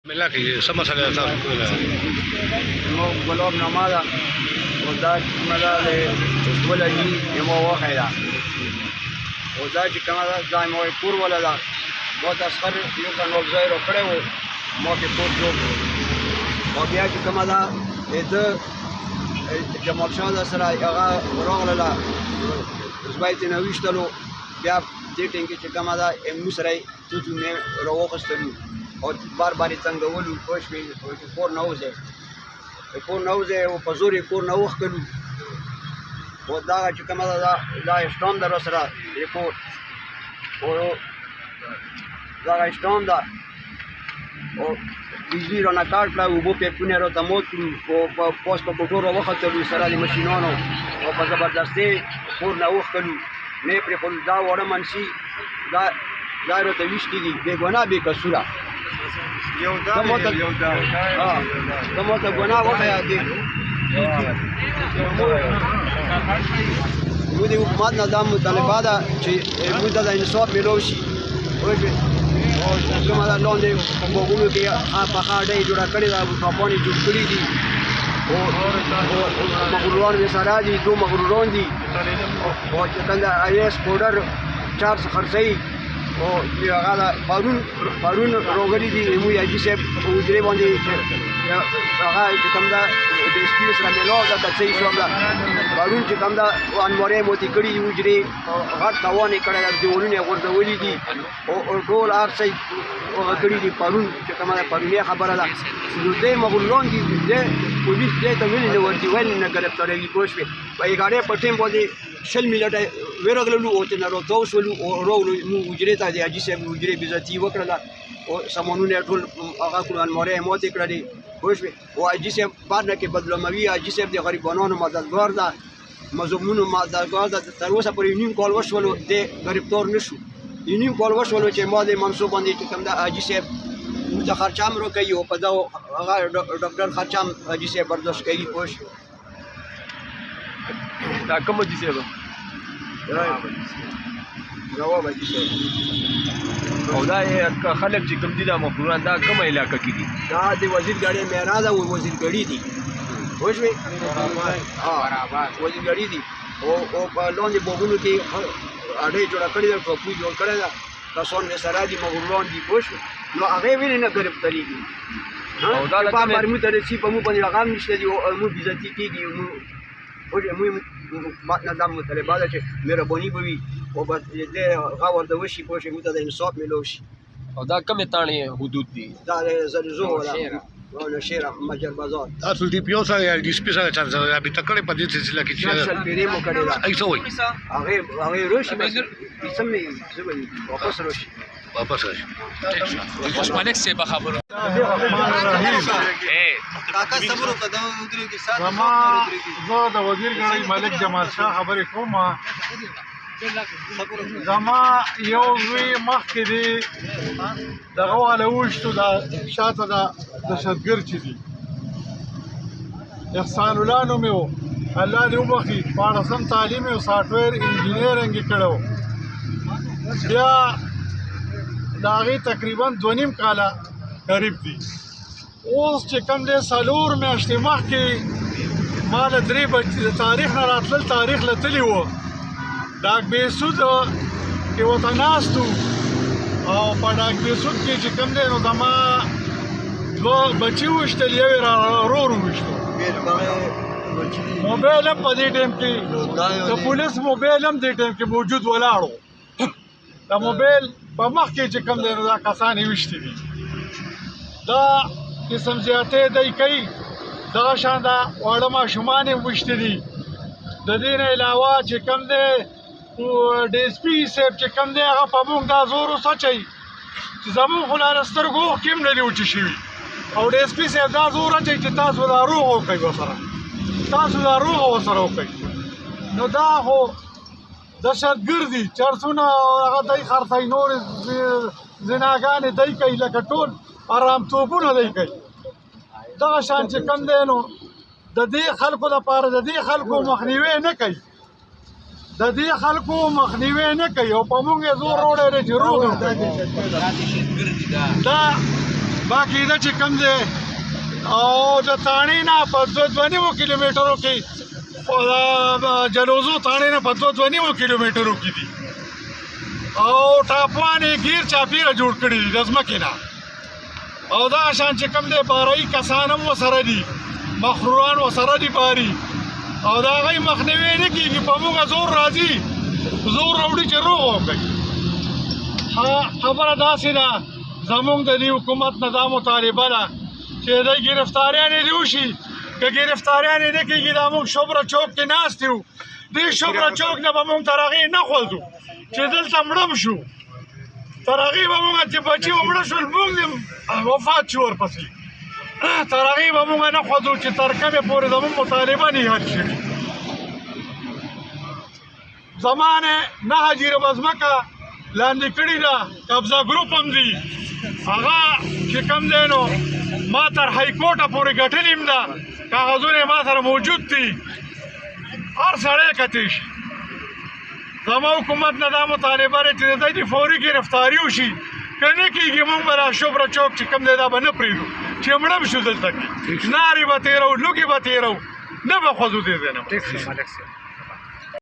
ملا کې سم مسله تاسو کوله نو ګلاب نامه ده او دا کومه ده د ولدي یوه وخی ده او دا چې کومه ده دا یې کور وله ده ما تسخر یو کنال ځای را کړی و ما پې کور جوړ کړو او بیا چې کومه ده د جمال شاه ده سره هغه راغلله زبی یې ترېنه ویشتلو بیا دې ټینګې چې کومه ده موږ سره یې توتو مې راواخیستلو او بار بار یې څنګولو پوه شوې چې کور نه وځئ کور نه وځئ او په زور یې کور نه وښکلو او دغه چې کومه ده دا اسټام ده راسره د کور او دغه اسټام ده او بجلي رانه کاټ کړه اوبو پیپونه راته موت کړو او پاس په کوټو راوختلو سره د ماشینانو او په زبردستۍ کور نه وښکلو نه یې پرېښودل دا واړه منشي دا راته ویشتي دي بې ګناه بې قصوره ته ماته ګناه وښیه زموږ د حکومت نه دا مطالبه ده چې موږ ته د انصاف میلاو شي پوه شوې او کومه ده لاندې په باغونو کې پخه اډۍ جوړه کړې ده ټاپان یې جوړ کړي دي او مغروران مې سره دي 2 مغروران دي او چې کوم ده آی ایس پوډر 400 خرڅوي او هغه ده پرون راغلي دي زموږ حاجي صاحب په حجرې باندې هغه چې کوم ده د اس پي سره میلاو ده که څه حساب ده پرون چې کوم ده انوارۍ موتې کړي دي حجرې غټ تاوان یې کړی ده دیوالونه یې غورځولي دي او ټول هر څه هغه کړي دي پرون چې کومه ده پرونۍ خبره ده نو دی مغروران دي دی پولیس دی ته ولې نه ورځي ولې نه ګرفتاروي پوه شوې په اګاډۍ په ټیم باندې 20 منټه ورغللو او ترېنه راتاو شولو او راغلو موږ حجرې ته د حاجي صاحب حجرې بې عزتي یې وکړله او سامانونه یې ټول هغه کړو المارۍ یې ماتې کړلې پوه شوې او حاجي صاحب بعد نه کې بدلموي حاجي صاحب د غریبانو مددګار ده مظلومونو مددګار ده تر اوسه پورې نیم کال وشولو دی ګرفتار نه شو نیم کال وشولو چې ما د منصوب باندې چې کوم ده حاجي صاحب موږ ته خرچه هم راکوي او په دغو هغه ډاکټر خرچه هم حاجي صاحب برداشت کوي پوه شوې دا کوم حاجي صاحب جواب حاجي صاحب او دا خلک چې کوم دي دا مغروران دا کومه علاقه کې دي دا د وزیر ګاډۍ معراج او وزیر ګړي دي پوه شوې وزیر ګړي دي او په لاندې باغونو کې اډۍ جوړه کړې ده ټاپو جوړ کړی ده کسان مې سره دي مغروران دي پوه شوې نو هغې ولې نه ګرفتارېږي بار بار موږ ته رسي په موږ باندې رقم نشته دي او موږ بې عزتي کېږي موږ حکومت نه دا مطالبه ده چې مهرباني به وي او به دې هغه ورته وشي پوه شوې موږ ته د انصاف میلاو شي او دا کومې تاڼې حدود دي دا د زلزو ولا شیره مجر بازار تاسو ډي پی او سره یا ډي اس پي سره چانس رابطه کړې په دې سلسله کې چې شل پیرې مو کړې ده ایسو وي هغې راشي بس سم زه به واپس راشي واپس راشي خوش ملک سے بخبر کاکا صبر وکړه دا ودرې کې سات زه د وزیر ګړی ملک جمال شاه خبرې کوم زما یو زوی مخکې دی دغه والا وویشتو دا شاته دا دهشتګرد چې دي احسان الله نوم یې و الله دې وبخي 14 تعلیم او سافټویر انجینرینګ یې کړی و بیا د هغې تقریبا 2.5 کاله قریب دي اوس چې کوم دی 4 میاشتې مخکې ما له 3 بجې د تاریخ نه راتلل تاریخ له تلي و ډاک بیسود کې ورته ناست او په ډاک بیسود کې چې کوم دی نو زما 2 بچي وویشتل یو یې رور وویشتو موبایل هم په دې ټایم کې د پولیس موبایل هم دې ټایم کې موجود ولاړو د موبایل په مخ کې چې کوم دی نو دا کسان یې ویشتي دي دا قسم زیاتې دی کوي دغه شان دا واړه ماشومان یې ویشتي دي د دې نه علاوه چې کوم دی ډي اس پي صاحب چې کوم دی هغه په موږ دا زور وسچوي چې زموږ خو له سترګو اوښکې هم نه دي وچې شوي او ډي اس پي صاحب دا زور اچوي چې تاسو دا روغ وکړئ ورسره تاسو دا روغ ورسره وکړئ نو دا خو دهشتګرد دي چرسونه هغه دی خرڅوي نورې زناګانې دی کوي لکه ټول ارامتوبونه دی کوي دغه شان چې کوم دی نو د دې خلکو لپاره د دې خلکو مخنیوی نه کوي د دې خلکو مخنیوی نه کوي او په موږ یې زور وړی دی چې روغ دا باقي دا چې کم دی او د تاڼې نه په 2.5 کیلومترو کې او د جلوزو تاڼې نه په 2.5 کیلومترو کې دي او ټاپوان یې ګیر چاپیره جوړ کړي دي د ځمکې نه او دا شان چې کم دی بارایي کسان هم ورسره دي مخروران ورسره دي باري او د هغوی مخنیوی نه کېږي په موږ زور راځي زور راوړي چې روغ وکړي خبره داسې ده زمونږ د دې حکومت نه دا مطالبه ده چې د ګرفتاریانې دې وشي که ګرفتاریانې نه کېږي دا موږ شبره چوک کې ناست یو دې شبره چوک نه به موږ تر هغې نه خوځو چې دلته مړم شو تر هغې به موږ چې بچي ومړه شول موږ دې وفات شو ورپسې تر هغې به موږ نه خوځو چې تر کومې پورې زموږ مطالبه نه حل شوي زمانې 9 جریبه ځمکه لاندې کړې ده قبضه ګروپ هم دي هغه چې کوم دی نو ما تر هایکورټه پورې ګټلې هم ده کاغذونه یې ما سره موجود دي هر سړی کتی شي زما حکومت نه دا مطالبه ده چې د دوی د فوري ګرفتاري وشي که نه کېږي موږ به دا شبره چوک چې کوم دی دا به نه پرېږدو چې مړه به شو دلته کې نارې به تېرو لوګې به تېرو نه به خوځو دې ځای نه